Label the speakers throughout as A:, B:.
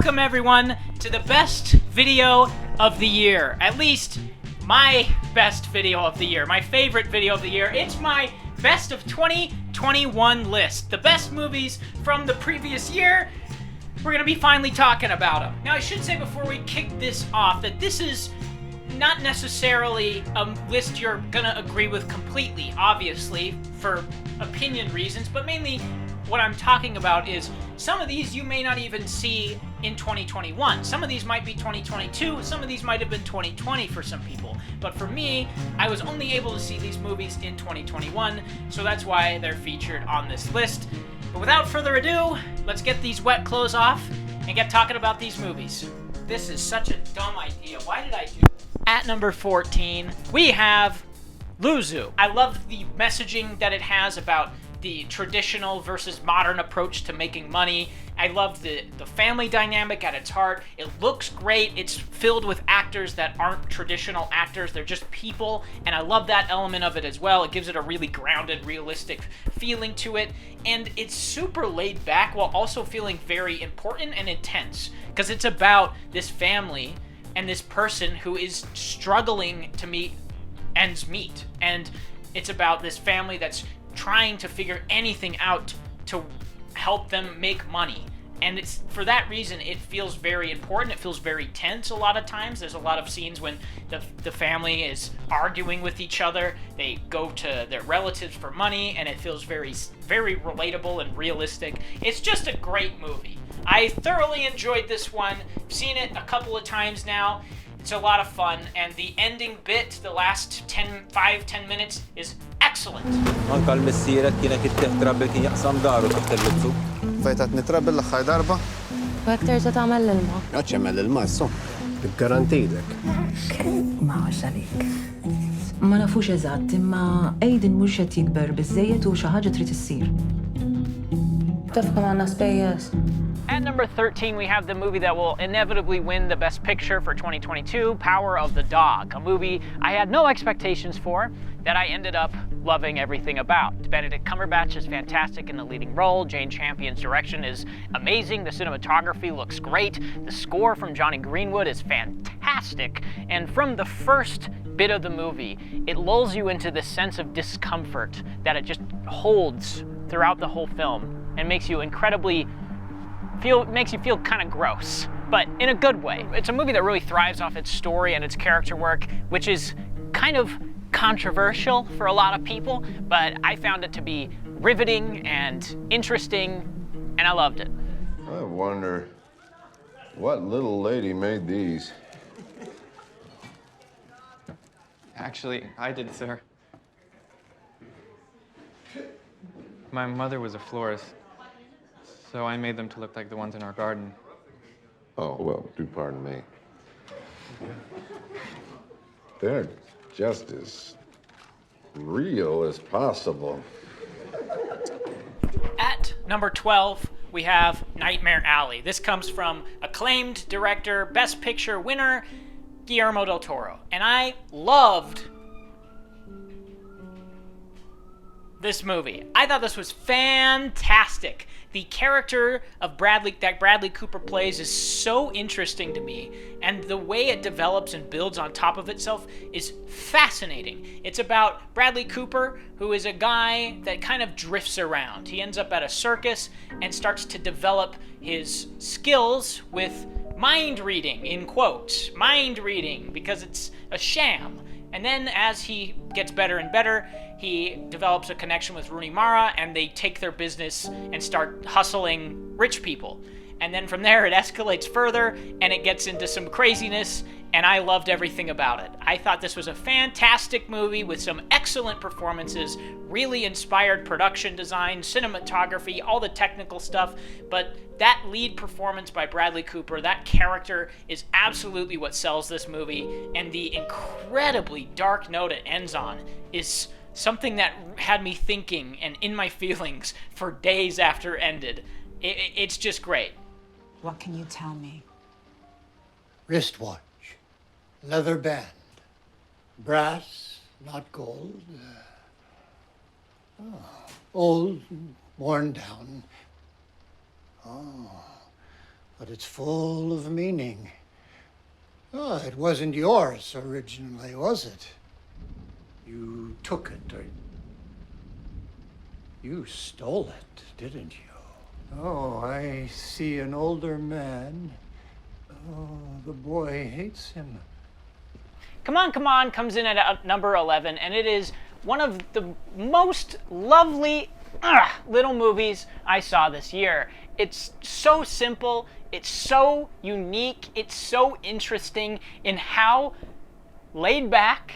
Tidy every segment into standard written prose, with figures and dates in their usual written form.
A: Welcome everyone to the best video of the year. At least my best video of the year. My favorite video of the year. It's my best of 2021 list. The best movies from the previous year. We're going to be finally talking about them. Now I should say before we kick this off that this is not necessarily a list you're going to agree with completely, obviously, for opinion reasons, but mainly what I'm talking about is some of these you may not even see in 2021. Some of these might be 2022, some of these might have been 2020 for some people. But for me, I was only able to see these movies in 2021, so that's why they're featured on this list. But without further ado, let's get these wet clothes off and get talking about these movies. This is such a dumb idea. Why did I do this? At number 14, we have Luzu. I love the messaging that it has about the traditional versus modern approach to making money. I love the family dynamic at its heart. It looks great. It's filled with actors that aren't traditional actors. They're just people, and I love that element of it as well. It gives it a really grounded, realistic feeling to it, and it's super laid back while also feeling very important and intense, because it's about this family and this person who is struggling to meet ends meet, and it's about this family that's trying to figure anything out to help them make money. And it's for that reason it feels very important. It feels very tense a lot of times. There's a lot of scenes when the family is arguing with each other. They go to their relatives for money, and it feels very, very relatable and realistic. It's just a great movie. I thoroughly enjoyed this one. I've seen it a couple of times now. It's a lot of fun, and the ending bit, the last 5-10 minutes, is excellent.
B: Anka l-missierek kienet it-teħtrabbil kien jaqsam daru taħt il-libsu.
C: Fejtat nitrabil l-aħħar darba?
D: Wek terġa' tagħmel l-ilma.
C: Għax jagħmel ilma issa. Garantilek.
D: Ma għax għalik. Ma nafux eżatt, imma Aiden mhux qed jikber biżżejjed u xi ħaġa trid issir. Taf kemm għandna spejjeż.
A: At number 13, we have the movie that will inevitably win the Best Picture for 2022, Power of the Dog, a movie I had no expectations for, that I ended up loving everything about. Benedict Cumberbatch is fantastic in the leading role, Jane Champion's direction is amazing, the cinematography looks great, the score from Johnny Greenwood is fantastic, and from the first bit of the movie, it lulls you into this sense of discomfort that it just holds throughout the whole film, and makes you makes you feel kind of gross, but in a good way. It's a movie that really thrives off its story and its character work, which is kind of controversial for a lot of people, but I found it to be riveting and interesting, and I loved it.
E: I wonder what little lady made these.
F: Actually, I did, sir. My mother was a florist, so I made them to look like the ones in our garden.
E: Oh, well, do pardon me. They're just as real as possible.
A: At number 12, we have Nightmare Alley. This comes from acclaimed director, Best Picture winner, Guillermo del Toro. And I loved this movie. I thought this was fantastic. The character of Bradley Cooper plays is so interesting to me, and the way it develops and builds on top of itself is fascinating. It's about Bradley Cooper, who is a guy that kind of drifts around. He ends up at a circus and starts to develop his skills with mind reading, in quotes. Mind reading, because it's a sham. And then as he gets better and better, he develops a connection with Rooney Mara, and they take their business and start hustling rich people. And then from there, it escalates further, and it gets into some craziness, and I loved everything about it. I thought this was a fantastic movie with some excellent performances, really inspired production design, cinematography, all the technical stuff, but that lead performance by Bradley Cooper, that character, is absolutely what sells this movie, and the incredibly dark note it ends on is something that had me thinking and in my feelings for days after it ended. It's just great.
G: What can you tell me?
H: Wristwatch, leather band, brass, not gold. Old, worn down. Oh, but it's full of meaning. Oh, it wasn't yours originally, was it? You took it, or you stole it, didn't you? Oh, I see an older man. Oh, the boy hates him.
A: Come On comes in at number 11, and it is one of the most lovely little movies I saw this year. It's so simple, it's so unique, it's so interesting in how laid back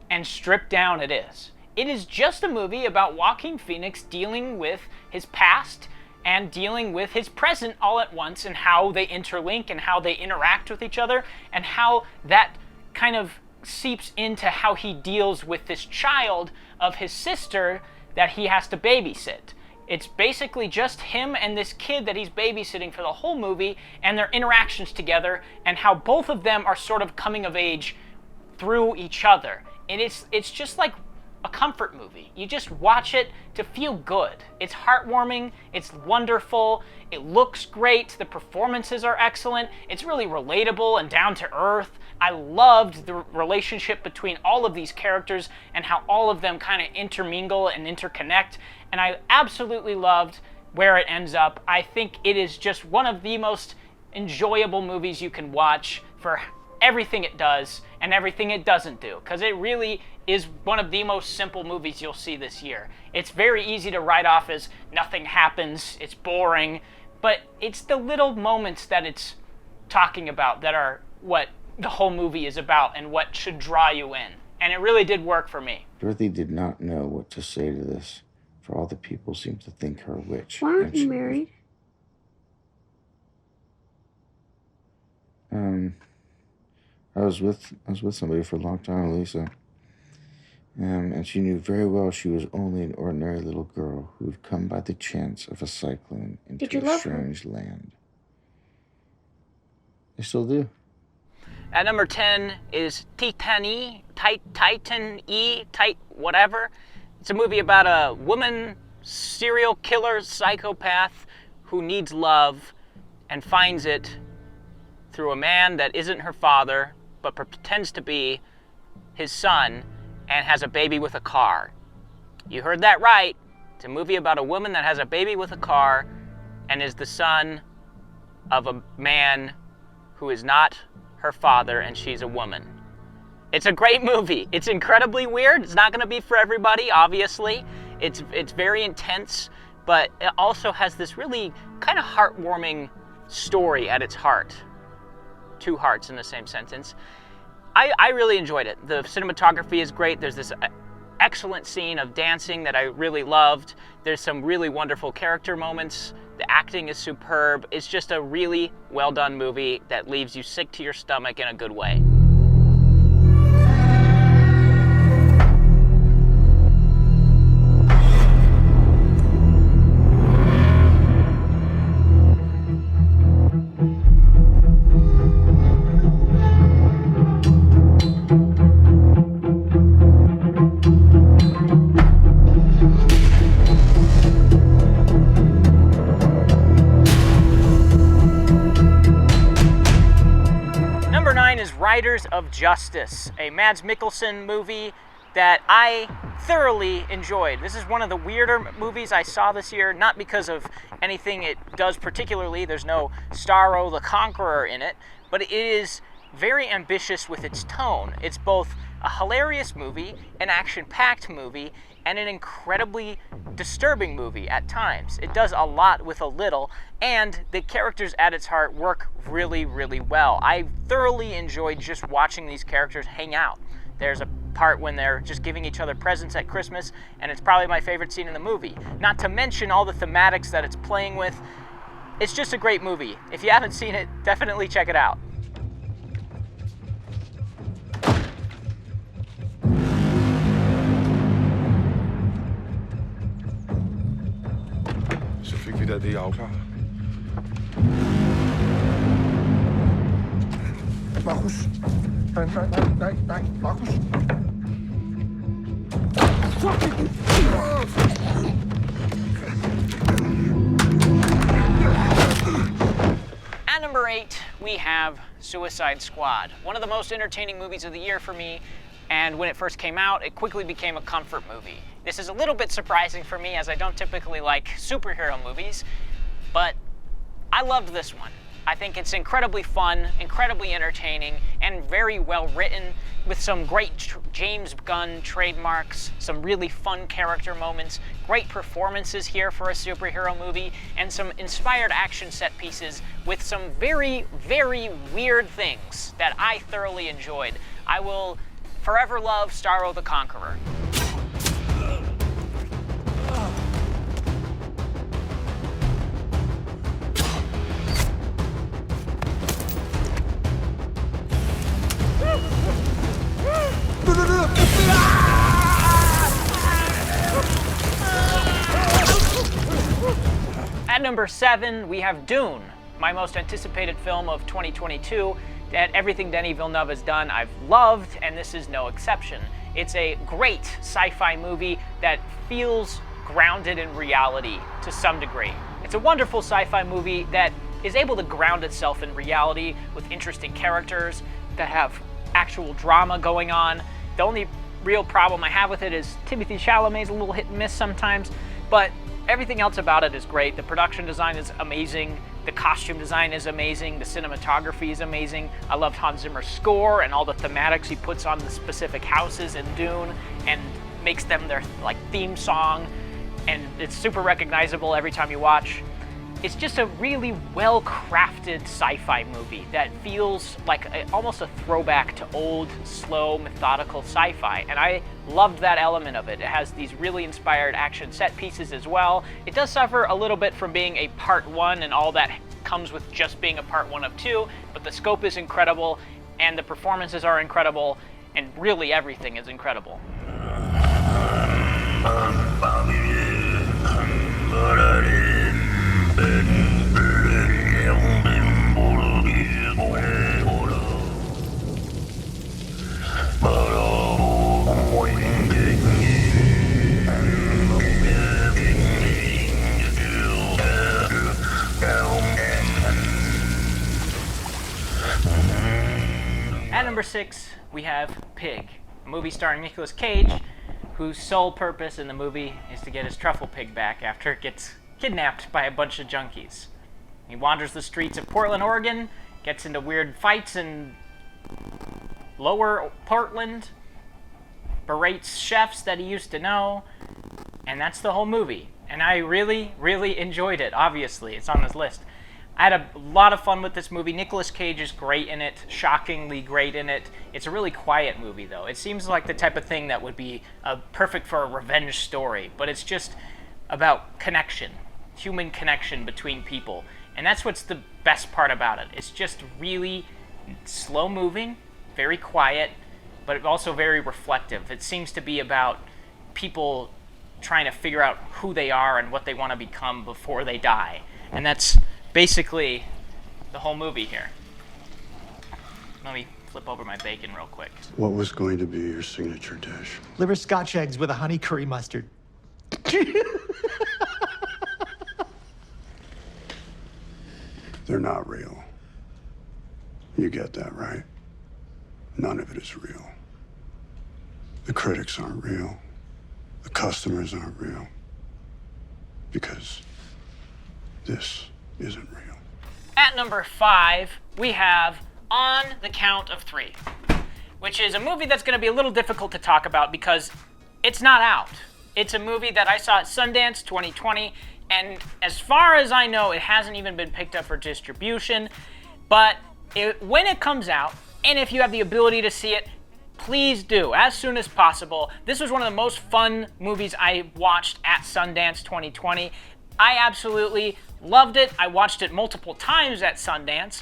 A: and stripped down it is. It is just a movie about Joaquin Phoenix dealing with his past and dealing with his present all at once, and how they interlink and how they interact with each other, and how that kind of seeps into how he deals with this child of his sister that he has to babysit. It's basically just him and this kid that he's babysitting for the whole movie, and their interactions together, and how both of them are sort of coming of age through each other. And it's just like a comfort movie. You just watch it to feel good. It's heartwarming, it's wonderful, it looks great, the performances are excellent, it's really relatable and down to earth. I loved the relationship between all of these characters and how all of them kind of intermingle and interconnect, and I absolutely loved where it ends up. I think it is just one of the most enjoyable movies you can watch for everything it does and everything it doesn't do, because it really is one of the most simple movies you'll see this year. It's very easy to write off as nothing happens, it's boring, but it's the little moments that it's talking about that are what the whole movie is about and what should draw you in. And it really did work for me.
I: Dorothy did not know what to say to this, for all the people seemed to think her a witch.
J: Why aren't you married?
I: I was with somebody for a long time, Lisa. And she knew very well she was only an ordinary little girl who had come by the chance of a cyclone into a strange land. I still do.
A: At number 10 is Titan whatever. It's a movie about a woman serial killer psychopath who needs love and finds it through a man that isn't her father, but pretends to be his son, and has a baby with a car. You heard that right. It's a movie about a woman that has a baby with a car and is the son of a man who is not her father, and she's a woman. It's a great movie. It's incredibly weird. It's not going to be for everybody, obviously. It's very intense, but it also has this really kind of heartwarming story at its heart. Two hearts in the same sentence. I really enjoyed it. The cinematography is great. There's this excellent scene of dancing that I really loved. There's some really wonderful character moments. The acting is superb. It's just a really well done movie that leaves you sick to your stomach in a good way. Riders of Justice, a Mads Mikkelsen movie that I thoroughly enjoyed. This is one of the weirder movies I saw this year, not because of anything it does particularly. There's no Starro the Conqueror in it, but it is very ambitious with its tone. It's both a hilarious movie, an action-packed movie, and an incredibly disturbing movie at times. It does a lot with a little, and the characters at its heart work really, really well. I thoroughly enjoyed just watching these characters hang out. There's a part when they're just giving each other presents at Christmas, and it's probably my favorite scene in the movie. Not to mention all the thematics that it's playing with. It's just a great movie. If you haven't seen it, definitely check it out.
E: Så fik vi da det afklaret.
C: Markus. Nej, Markus.
A: At number 8, we have Suicide Squad, one of the most entertaining movies of the year for me, and when it first came out, it quickly became a comfort movie. This is a little bit surprising for me, as I don't typically like superhero movies, but I loved this one. I think it's incredibly fun, incredibly entertaining, and very well written, with some great James Gunn trademarks, some really fun character moments, great performances here for a superhero movie, and some inspired action set pieces with some very, very weird things that I thoroughly enjoyed. I will forever love Starro the Conqueror. At number 7, we have Dune, my most anticipated film of 2022. That everything Denis Villeneuve has done, I've loved, and this is no exception. It's a great sci-fi movie that feels grounded in reality to some degree. It's a wonderful sci-fi movie that is able to ground itself in reality with interesting characters that have actual drama going on. The only real problem I have with it is Timothée Chalamet's a little hit and miss sometimes, but everything else about it is great. The production design is amazing. The costume design is amazing. The cinematography is amazing. I loved Hans Zimmer's score and all the thematics he puts on the specific houses in Dune and makes them their theme song, and it's super recognizable every time you watch. It's just a really well-crafted sci-fi movie that feels like almost a throwback to old, slow, methodical sci-fi, and I loved that element of it. It has these really inspired action set pieces as well. It does suffer a little bit from being a part 1 and all that comes with just being a part 1 of 2, but the scope is incredible, and the performances are incredible, and really everything is incredible. At number 6, we have Pig, a movie starring Nicolas Cage, whose sole purpose in the movie is to get his truffle pig back after it gets kidnapped by a bunch of junkies. He wanders the streets of Portland, Oregon, gets into weird fights in lower Portland, berates chefs that he used to know, and that's the whole movie. And I really, really enjoyed it, obviously. It's on this list. I had a lot of fun with this movie. Nicolas Cage is great in it, shockingly great in it. It's a really quiet movie, though. It seems like the type of thing that would be perfect for a revenge story, but it's just about connection, human connection between people. And that's what's the best part about it. It's just really slow-moving, very quiet, but also very reflective. It seems to be about people trying to figure out who they are and what they want to become before they die. And that's basically the whole movie here. Let me flip over my bacon real quick.
J: What was going to be your signature dish?
K: Liver Scotch eggs with a honey curry mustard.
J: They're not real. You get that, right? None of it is real. The critics aren't real. The customers aren't real. Because this isn't real.
A: At number 5, we have On the Count of 3, which is a movie that's going to be a little difficult to talk about because it's not out. It's a movie that I saw at Sundance 2020, and as far as I know, it hasn't even been picked up for distribution. But when it comes out, and if you have the ability to see it, please do, as soon as possible. This was one of the most fun movies I watched at Sundance 2020. I absolutely loved it. I watched it multiple times at Sundance,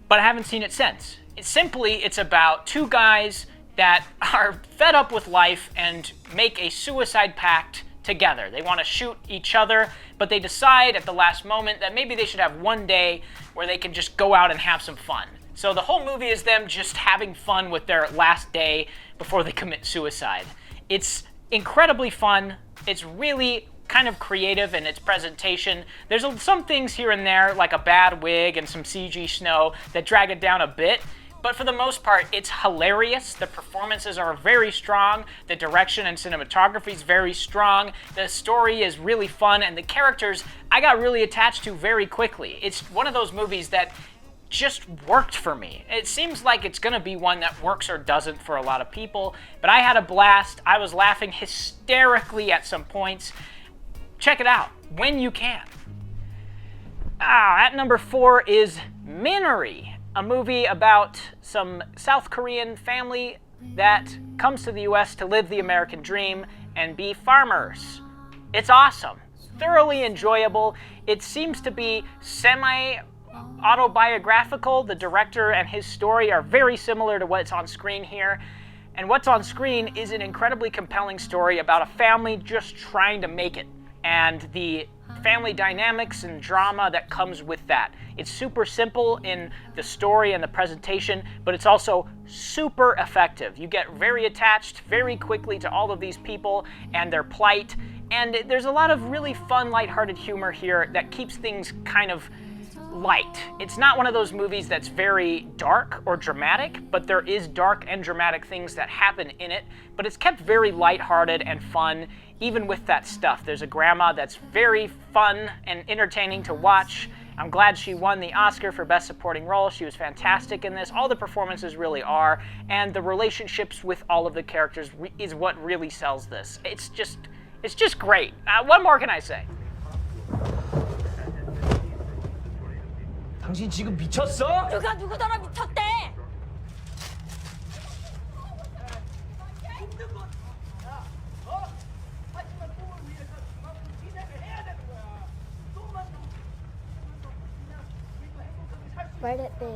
A: but I haven't seen it since. It's about two guys that are fed up with life and make a suicide pact together. They want to shoot each other, but they decide at the last moment that maybe they should have one day where they can just go out and have some fun. So the whole movie is them just having fun with their last day before they commit suicide. It's incredibly fun. It's really kind of creative in its presentation. There's some things here and there, like a bad wig and some CG snow, that drag it down a bit. But for the most part, it's hilarious. The performances are very strong. The direction and cinematography is very strong. The story is really fun, and the characters I got really attached to very quickly. It's one of those movies that just worked for me. It seems like it's gonna be one that works or doesn't for a lot of people, but I had a blast. I was laughing hysterically at some points. Check it out when you can. At number 4 is Minari, a movie about some South Korean family that comes to the US to live the American dream and be farmers. It's awesome, thoroughly enjoyable. It seems to be semi-autobiographical. The director and his story are very similar to what's on screen here. And what's on screen is an incredibly compelling story about a family just trying to make it, and the family dynamics and drama that comes with that. It's super simple in the story and the presentation, but it's also super effective. You get very attached very quickly to all of these people and their plight, and there's a lot of really fun, lighthearted humor here that keeps things kind of light. It's not one of those movies that's very dark or dramatic, but there is dark and dramatic things that happen in it, but it's kept very lighthearted and fun, even with that stuff. There's a grandma that's very fun and entertaining to watch. I'm glad she won the Oscar for Best Supporting Role. She was fantastic in this. All the performances really are, and the relationships with all of the characters is what really sells this. It's just great. What more can I say?
L: 당신 지금 미쳤어?
M: 누가 누구더러 미쳤대?
N: Write it big.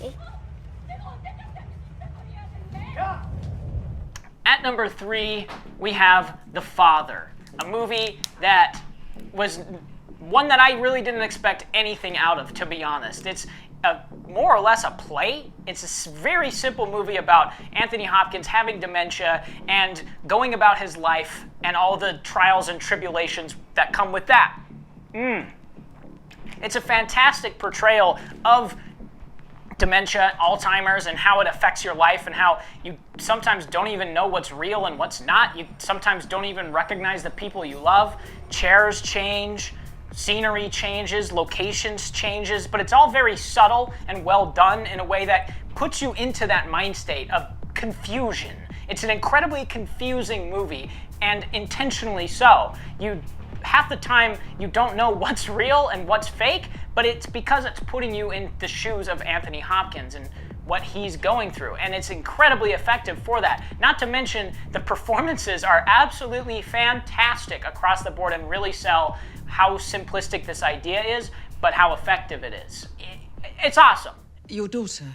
N: Okay?
A: At number 3, we have The Father, a movie that was one that I really didn't expect anything out of, to be honest. It's more or less a play. It's a very simple movie about Anthony Hopkins having dementia and going about his life and all the trials and tribulations that come with that. It's a fantastic portrayal of dementia, Alzheimer's, and how it affects your life, and how you sometimes don't even know what's real and what's not. You sometimes don't even recognize the people you love. Chairs change, scenery changes, locations changes, but it's all very subtle and well done in a way that puts you into that mind state of confusion. It's an incredibly confusing movie, and intentionally so. Half the time you don't know what's real and what's fake, but it's because it's putting you in the shoes of Anthony Hopkins and what he's going through, and it's incredibly effective for that. Not to mention, the performances are absolutely fantastic across the board and really sell how simplistic this idea is, but how effective it is. It's awesome.
L: Your daughter?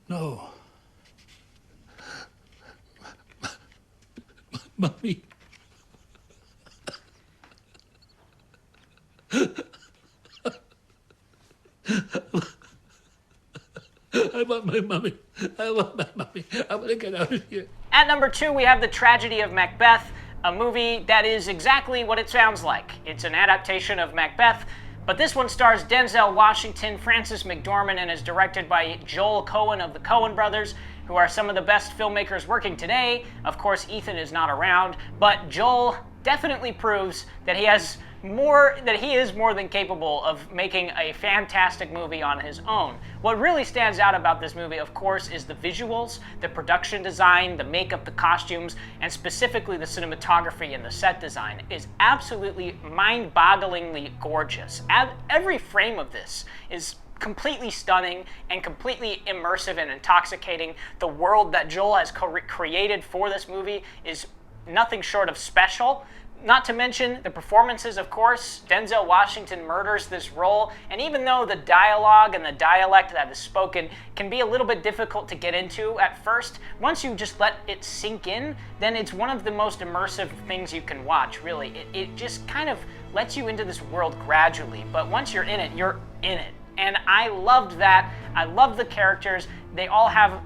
H: No. Mommy. I want my mommy. I want my mommy. I want to get out of here.
A: At number 2, we have The Tragedy of Macbeth, a movie that is exactly what it sounds like. It's an adaptation of Macbeth, but this one stars Denzel Washington, Frances McDormand, and is directed by Joel Coen of the Coen brothers, who are some of the best filmmakers working today. Of course, Ethan is not around, but Joel definitely proves that he is more than capable of making a fantastic movie on his own. What really stands out about this movie, of course, is the visuals, the production design, the makeup, the costumes, and specifically the cinematography and the set design is absolutely mind-bogglingly gorgeous. Every frame of this is completely stunning and completely immersive and intoxicating. The world that Joel has created for this movie is nothing short of special. Not to mention the performances, of course. Denzel Washington murders this role, and even though the dialogue and the dialect that is spoken can be a little bit difficult to get into at first, once you just let it sink in, then it's one of the most immersive things you can watch, really. It just kind of lets you into this world gradually, but once you're in it, you're in it. And I loved that. I love the characters. They all have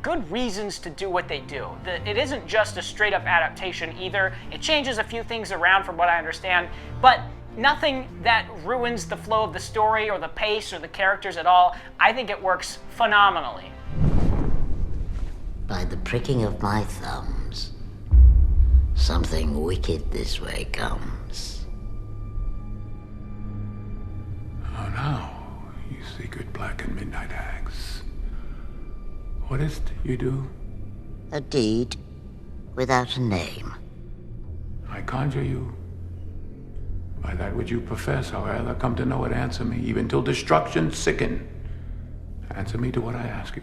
A: good reasons to do what they do. It isn't just a straight up adaptation either. It changes a few things around from what I understand, but nothing that ruins the flow of the story or the pace or the characters at all. I think it works phenomenally.
M: By the pricking of my thumbs, something wicked this way comes.
O: Oh, now, you secret black and midnight hags. What is't you do?
M: A deed without a name.
O: I conjure you. By that which you profess, however, come to know it, answer me, even till destruction sicken. Answer me to what I ask you.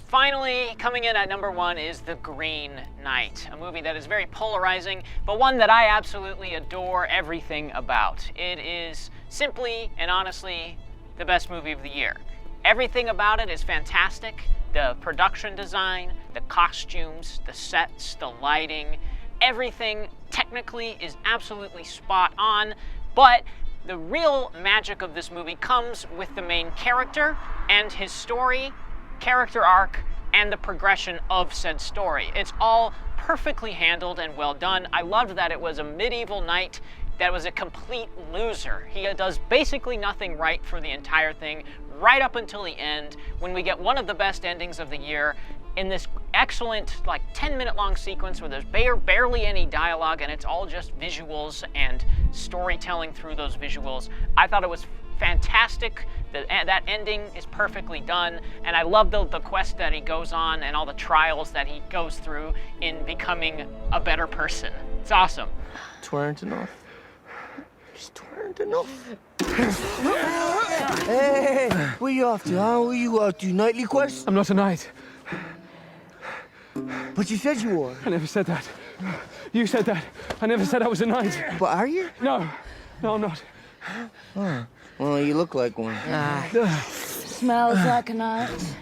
A: Finally, coming in at number 1 is The Green Knight, a movie that is very polarizing, but one that I absolutely adore everything about. It is simply and honestly the best movie of the year. Everything about it is fantastic. The production design, the costumes, the sets, the lighting, everything technically is absolutely spot on, but the real magic of this movie comes with the main character and his story, character arc, and the progression of said story. It's all perfectly handled and well done. I loved that it was a medieval knight that was a complete loser. He does basically nothing right for the entire thing, right up until the end, when we get one of the best endings of the year in this excellent, like 10-minute long sequence where there's barely any dialogue and it's all just visuals and storytelling through those visuals. I thought it was fantastic. That ending is perfectly done, and I love the quest that he goes on and all the trials that he goes through in becoming a better person. It's awesome.
P: Twerked enough. Just twerked enough. Hey, where you off to, huh? Where you out to? Nightly quest?
F: I'm not a knight.
P: But you said you were.
F: I never said that. You said that. I never said I was a knight.
P: But are you?
F: No. No, I'm not.
P: Huh. Well, you look like one.
G: Smells like a night.